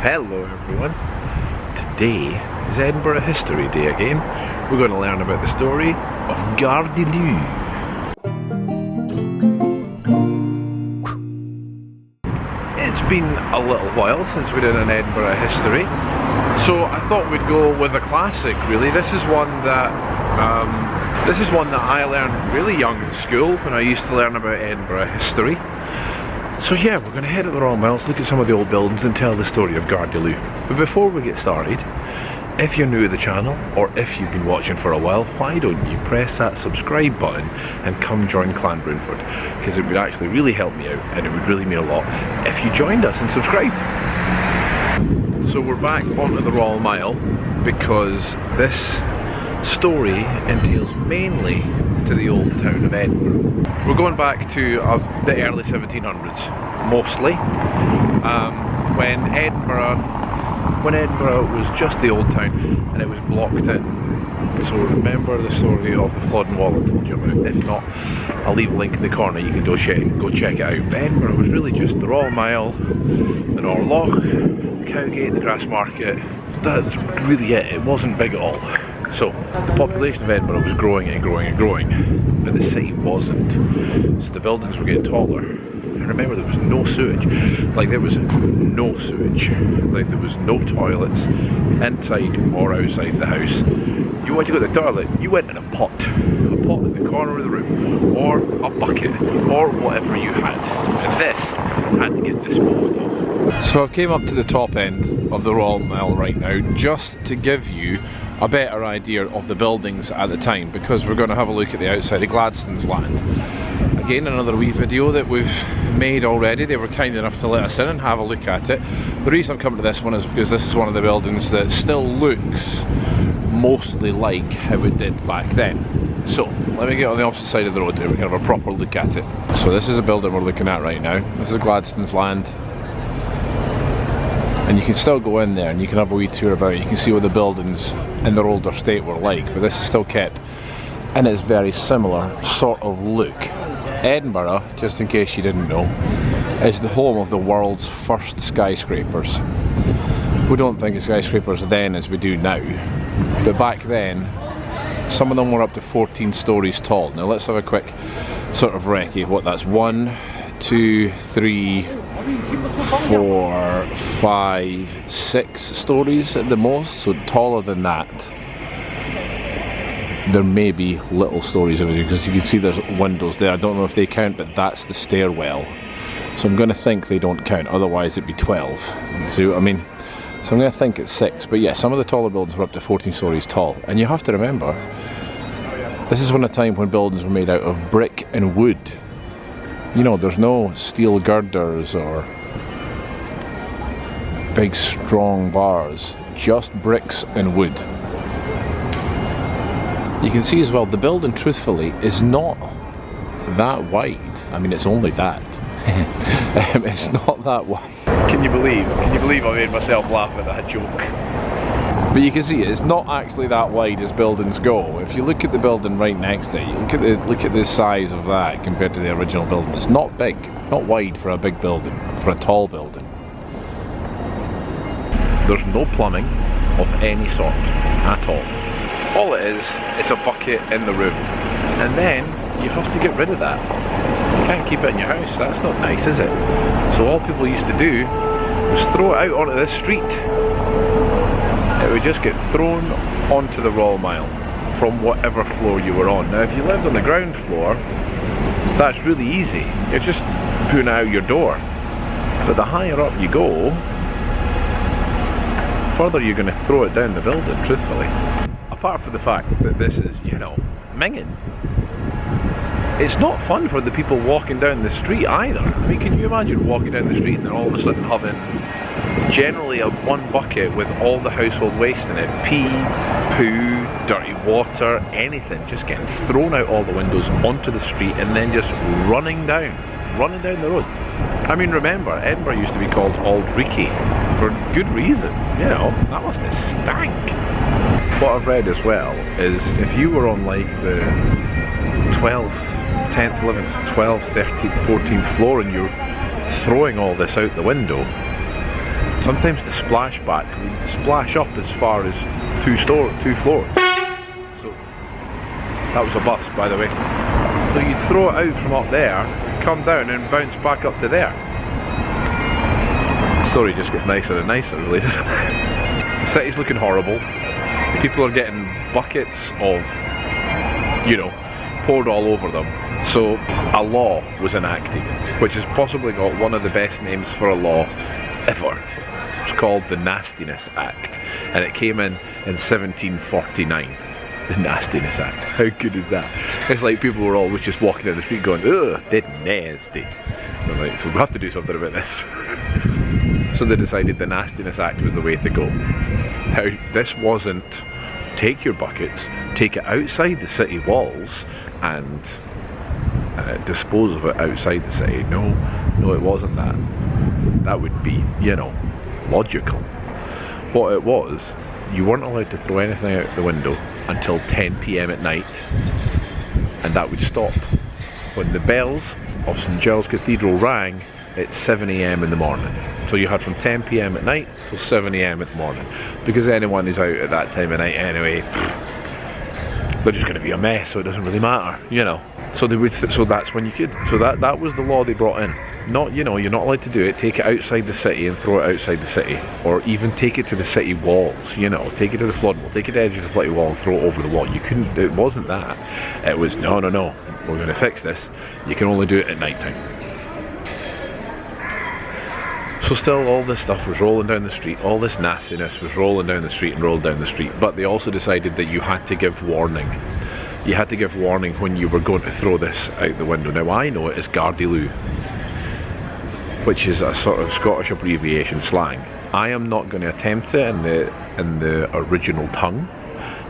Hello everyone. Today is Edinburgh History Day again. We're going to learn about the story of Gardyloo. It's been a little while since we did an Edinburgh History, so I thought we'd go with a classic really. This is one that I learned really young in school when I used to learn about Edinburgh History. So yeah, we're going to head to the Royal Mills, look at some of the old buildings and tell the story of Gardyloo. But before we get started, if you're new to the channel, or if you've been watching for a while, why don't you press that subscribe button and come join Clan Broonford, because it would actually really help me out and it would really mean a lot if you joined us and subscribed. So we're back onto the Royal Mile because this story entails mainly to the old town of Edinburgh. We're going back to the early 1700s, mostly, when Edinburgh was just the old town and it was blocked in. So remember the story of the flooding wall I told you about. If not, I'll leave a link in the corner, you can go check it out. But Edinburgh was really just the Royal Mile, the Norloch, the Cowgate, the Grass Market. That's really it. It wasn't big at all. So, the population of Edinburgh was growing and growing and growing, but the city wasn't. So the buildings were getting taller. And remember, there was no sewage. Like, there was no sewage. Like, there was no toilets inside or outside the house. You wanted to go to the toilet, you went in a pot in the corner of the room, or a bucket, or whatever you had. And this had to get disposed of. So I came up to the top end of the Royal Mile right now, just to give you a better idea of the buildings at the time, because we're going to have a look at the outside of Gladstone's land. Again, another wee video that we've made already. They were kind enough to let us in and have a look at it. The reason I'm coming to this one is because this is one of the buildings that still looks mostly like how it did back then. So, let me get on the opposite side of the road and we can have a proper look at it. So this is a building we're looking at right now. This is Gladstone's land. And you can still go in there and you can have a wee tour about it. You can see what the buildings in their older state were like, but this is still kept in its very similar sort of look. Edinburgh, just in case you didn't know, is the home of the world's first skyscrapers. We don't think of skyscrapers then as we do now, but back then some of them were up to 14 stories tall. Now let's have a quick sort of recce of what that's. 1, 2, 3, 4, 5, 6 stories at the most, so taller than that. There may be little stories over here because you can see there's windows there. I don't know if they count, but that's the stairwell. So I'm going to think they don't count, otherwise it'd be 12. See what I mean? So I'm going to think it's 6. But yeah, some of the taller buildings were up to 14 stories tall. And you have to remember, this is when a time when buildings were made out of brick and wood. You know, there's no steel girders or big strong bars, just bricks and wood. You can see as well, the building truthfully is not that wide. I mean, it's only that. It's not that wide. Can you believe I made myself laugh at that joke? But you can see it's not actually that wide as buildings go. If you look at the building right next to it, you look at the size of that compared to the original building. It's not big, not wide for a big building, for a tall building. There's no plumbing of any sort at all. All it is a bucket in the room. And then you have to get rid of that. You can't keep it in your house, that's not nice, is it? So all people used to do was throw it out onto the street. It would just get thrown onto the Royal Mile from whatever floor you were on. Now if you lived on the ground floor, that's really easy. You're just putting it out your door. But the higher up you go, further you're going to throw it down the building, truthfully. Apart from the fact that this is, you know, minging. It's not fun for the people walking down the street either. I mean, can you imagine walking down the street and then all of a sudden having generally one bucket with all the household waste in it, pee, poo, dirty water, anything, just getting thrown out all the windows onto the street and then just running down the road. I mean, remember, Edinburgh used to be called Auld Reekie for good reason. You know, that must have stank. What I've read as well is if you were on like the 12th, 10th, 11th, 12th, 13th, 14th floor and you're throwing all this out the window, sometimes the splashback would splash up as far as two floors. So that was a bus, by the way. So you'd throw it out from up there, come down and bounce back up to there. The story just gets nicer and nicer, really, doesn't it? The city's looking horrible. People are getting buckets of, you know, poured all over them. So a law was enacted, which has possibly got one of the best names for a law ever. It's called the Nastiness Act, and it came in 1749. The Nastiness Act. How good is that? It's like people were always just walking down the street going, ugh, that's nasty. And I'm like, so we have to do something about this. So they decided the Nastiness Act was the way to go. Now, this wasn't take your buckets, take it outside the city walls and dispose of it outside the city. No, it wasn't that. That would be, you know, logical. What it was, you weren't allowed to throw anything out the window until 10 PM at night, and that would stop when the bells of St Giles Cathedral rang at 7 AM in the morning. So you had from 10 PM at night till 7 AM in the morning, because anyone who's out at that time of night anyway, they're just going to be a mess, so it doesn't really matter, you know. So they would. So that's when you could. So that was the law they brought in. Not, you know, you're not allowed to do it. Take it outside the city and throw it outside the city, or even take it to the city walls. You know, take it to the flood wall, take it to the edge of the flooded wall and throw it over the wall. You couldn't. It wasn't that. It was no. We're going to fix this. You can only do it at night time. So still, all this stuff was rolling down the street. All this nastiness was rolling down the street and rolled down the street. But they also decided that you had to give warning. You had to give warning when you were going to throw this out the window. Now I know it as Gardyloo, which is a sort of Scottish abbreviation slang. I am not going to attempt it in the original tongue,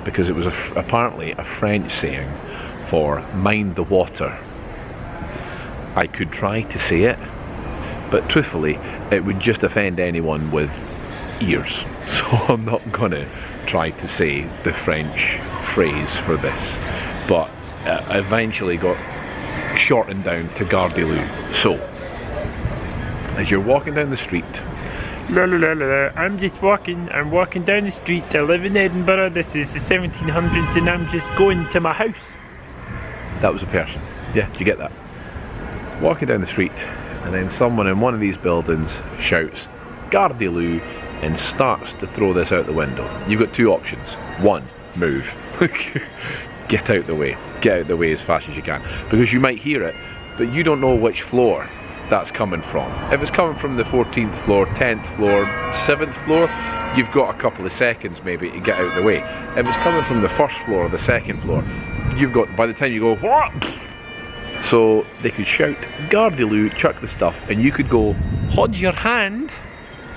because it was apparently a French saying for mind the water. I could try to say it, but truthfully it would just offend anyone with ears. So I'm not going to try to say the French phrase for this, but eventually got shortened down to Gardyloo. So as you're walking down the street, I'm walking down the street. I live in Edinburgh. This is the 1700s, and I'm just going to my house. That was a person. Yeah, did you get that? Walking down the street, and then someone in one of these buildings shouts Gardyloo and starts to throw this out the window. You've got two options. One, move. Get out the way. Get out the way as fast as you can, because you might hear it, but you don't know which floor that's coming from. If it's coming from the 14th floor, 10th floor, 7th floor, you've got a couple of seconds maybe to get out the way. If it's coming from the first floor or the second floor, you've got, by the time you go, what? So they could shout Gardyloo, chuck the stuff, and you could go, Hold your hand.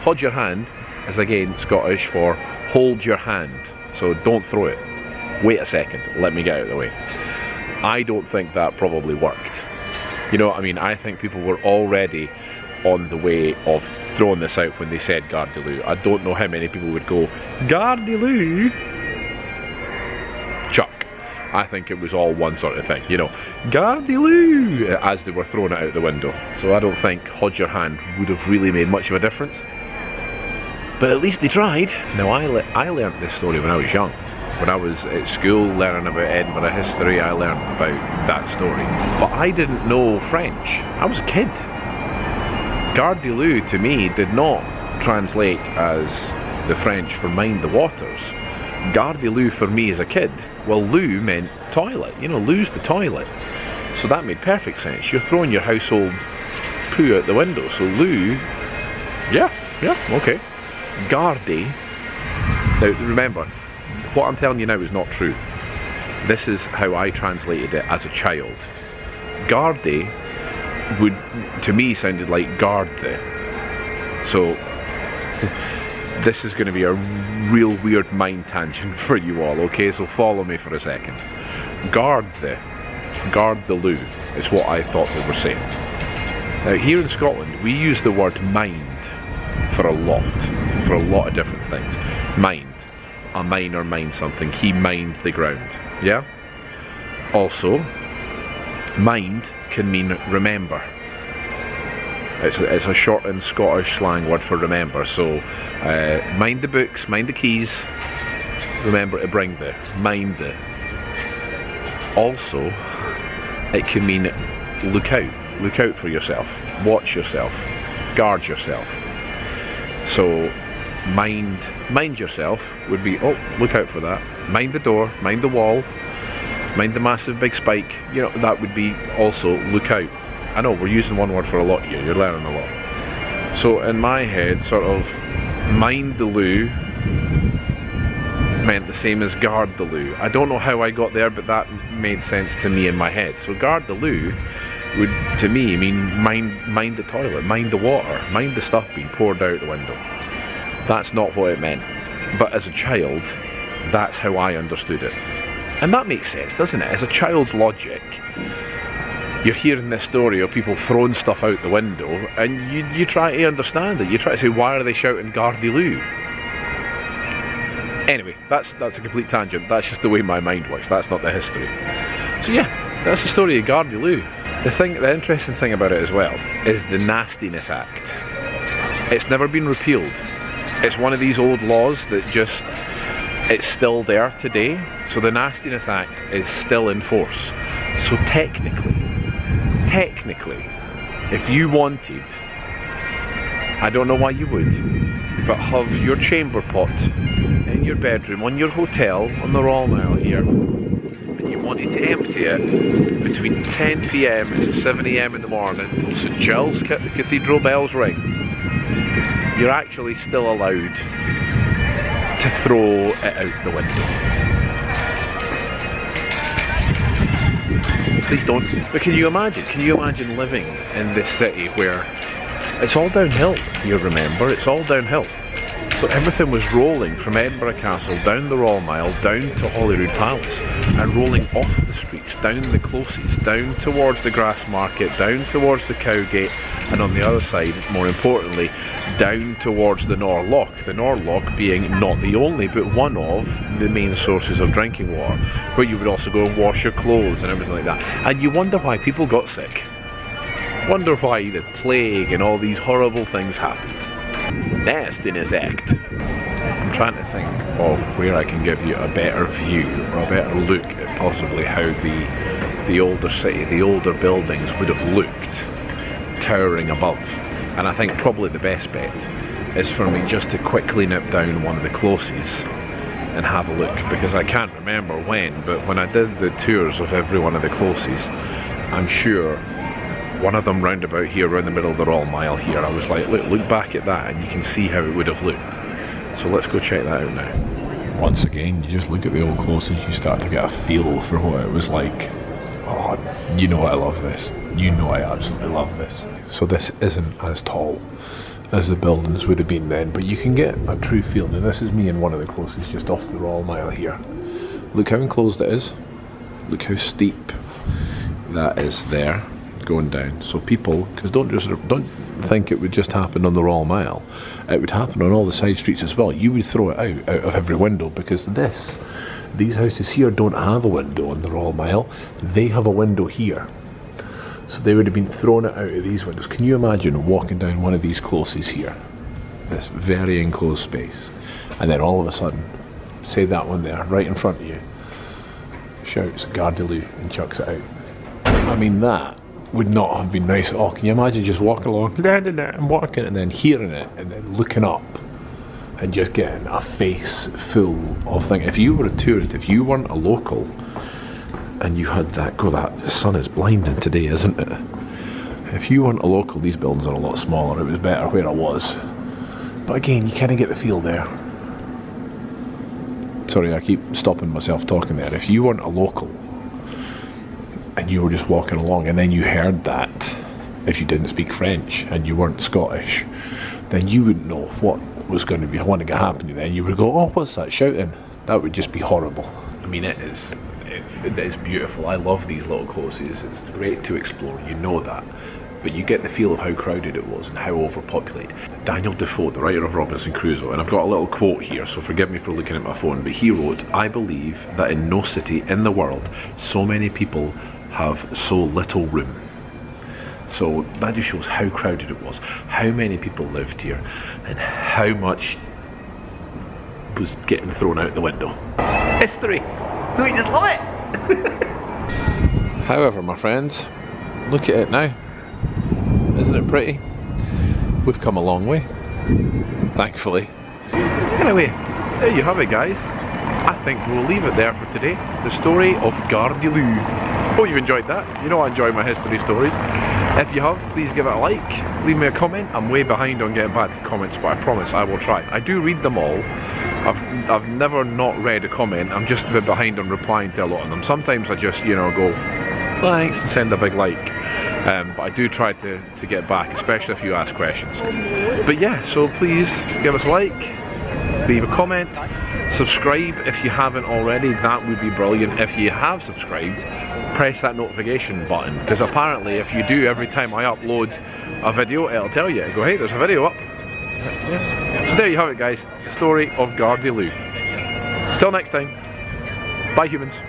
Hold your hand is again Scottish for hold your hand. So don't throw it. Wait a second, let me get out of the way. I don't think that probably worked. You know what I mean? I think people were already on the way of throwing this out when they said Gardyloo. I don't know how many people would go, Gardyloo, chuck. I think it was all one sort of thing, you know, Gardyloo, as they were throwing it out the window. So I don't think hold your hand would have really made much of a difference. But at least they tried. Now I learnt this story when I was young. When I was at school learning about Edinburgh history, I learned about that story. But I didn't know French. I was a kid. Gardyloo to me did not translate as the French for mind the waters. Gardyloo for me as a kid, well, loo meant toilet. You know, loo's the toilet. So that made perfect sense. You're throwing your household poo out the window. So loo, yeah, okay. Gardy, now remember, what I'm telling you now is not true. This is how I translated it as a child. Gardy would, to me, sounded like guard the. So this is going to be a real weird mind tangent for you all, okay? So follow me for a second. Guard the loo is what I thought they were saying. Now here in Scotland, we use the word mind for a lot of different things. Mind. A miner mined something. He mined the ground. Yeah? Also, mind can mean remember. It's a shortened Scottish slang word for remember. So mind the books, mind the keys, remember to bring the, mind the. Also, it can mean look out for yourself, watch yourself, guard yourself. So mind yourself would be, oh, look out for that. Mind the door, mind the wall, mind the massive big spike. You know, that would be also look out. I know we're using one word for a lot here, you're learning a lot. So in my head, sort of mind the loo meant the same as guard the loo. I don't know how I got there, but that made sense to me in my head. So guard the loo would, to me, mean mind the toilet, mind the water, mind the stuff being poured out the window. That's not what it meant. But as a child, that's how I understood it. And that makes sense, doesn't it? As a child's logic, you're hearing this story of people throwing stuff out the window, and you try to understand it. You try to say, why are they shouting Gardyloo? Anyway, that's a complete tangent. That's just the way my mind works. That's not the history. So yeah, that's the story of Gardyloo. The interesting thing about it as well is the Nastiness Act. It's never been repealed. It's one of these old laws that just, it's still there today. So the Nastiness Act is still in force. So technically, if you wanted, I don't know why you would, but have your chamber pot in your bedroom, on your hotel, on the Royal Mile here, and you wanted to empty it between 10 PM and 7 AM in the morning until St Giles Cathedral bells ring, you're actually still allowed to throw it out the window. Please don't. But can you imagine living in this city where it's all downhill, you remember, it's all downhill. So everything was rolling from Edinburgh Castle down the Royal Mile, down to Holyrood Palace, and rolling off the streets, down the closes, down towards the Grass Market, down towards the Cowgate, and on the other side, more importantly, down towards the Norloch. The Norloch being not the only, but one of the main sources of drinking water, where you would also go and wash your clothes and everything like that. And you wonder why people got sick. Wonder why the plague and all these horrible things happened. Nastiness Act. I'm trying to think of where I can give you a better view or a better look at possibly how the older city, the older buildings would have looked towering above. And I think probably the best bet is for me just to quickly nip down one of the closes and have a look, because I can't remember when, but when I did the tours of every one of the closes, I'm sure one of them round about here, around the middle of the Royal Mile here, I was like, look back at that and you can see how it would have looked. So let's go check that out now. Once again, you just look at the old closes, you start to get a feel for what it was like. Oh, you know I love this. You know I absolutely love this. So this isn't as tall as the buildings would have been then, but you can get a true feel. Now this is me in one of the closes just off the Royal Mile here. Look how enclosed it is. Look how steep that is there, going down. So people, because don't think it would just happen on the Royal Mile, it would happen on all the side streets as well. You would throw it out of every window, because these houses here don't have a window on the Royal Mile, they have a window here. So they would have been throwing it out of these windows. Can you imagine walking down one of these closes here, this very enclosed space, and then all of a sudden, say that one there, right in front of you, shouts Gardyloo and chucks it out. I mean, that would not have been nice at all. Can you imagine just walking along and walking and then hearing it and then looking up and just getting a face full of things? If you were a tourist, if you weren't a local and you had that, that sun is blinding today, isn't it? If you weren't a local, these buildings are a lot smaller. It was better where I was. But again, you kind of get the feel there. Sorry, I keep stopping myself talking there. If you weren't a local and you were just walking along and then you heard that, if you didn't speak French and you weren't Scottish, then you wouldn't know what was going to be happening then. You would go, oh, what's that shouting? That would just be horrible. I mean, it is beautiful. I love these little closes. It's great to explore, you know that. But you get the feel of how crowded it was and how overpopulated. Daniel Defoe, the writer of Robinson Crusoe, and I've got a little quote here, so forgive me for looking at my phone, but he wrote, "I believe that in no city in the world so many people have so little room." So that just shows how crowded it was, how many people lived here, and how much was getting thrown out the window. History! No, you just love it! However, my friends, look at it now. Isn't it pretty? We've come a long way, thankfully. Anyway, there you have it, guys. I think we'll leave it there for today. The story of Gardyloo. Hope you've enjoyed that. You know I enjoy my history stories. If you have, please give it a like, leave me a comment. I'm way behind on getting back to comments, but I promise I will try. I do read them all. I've never not read a comment. I'm just a bit behind on replying to a lot of them. Sometimes I just, you know, go thanks and send a big like. But I do try to get back, especially if you ask questions. But yeah, so please give us a like, leave a comment, subscribe if you haven't already. That would be brilliant. If you have subscribed, press that notification button, because apparently if you do, every time I upload a video, it'll tell you, go, hey, there's a video up. Yeah. So there you have it, guys, the story of Gardyloo. Till next time, bye humans.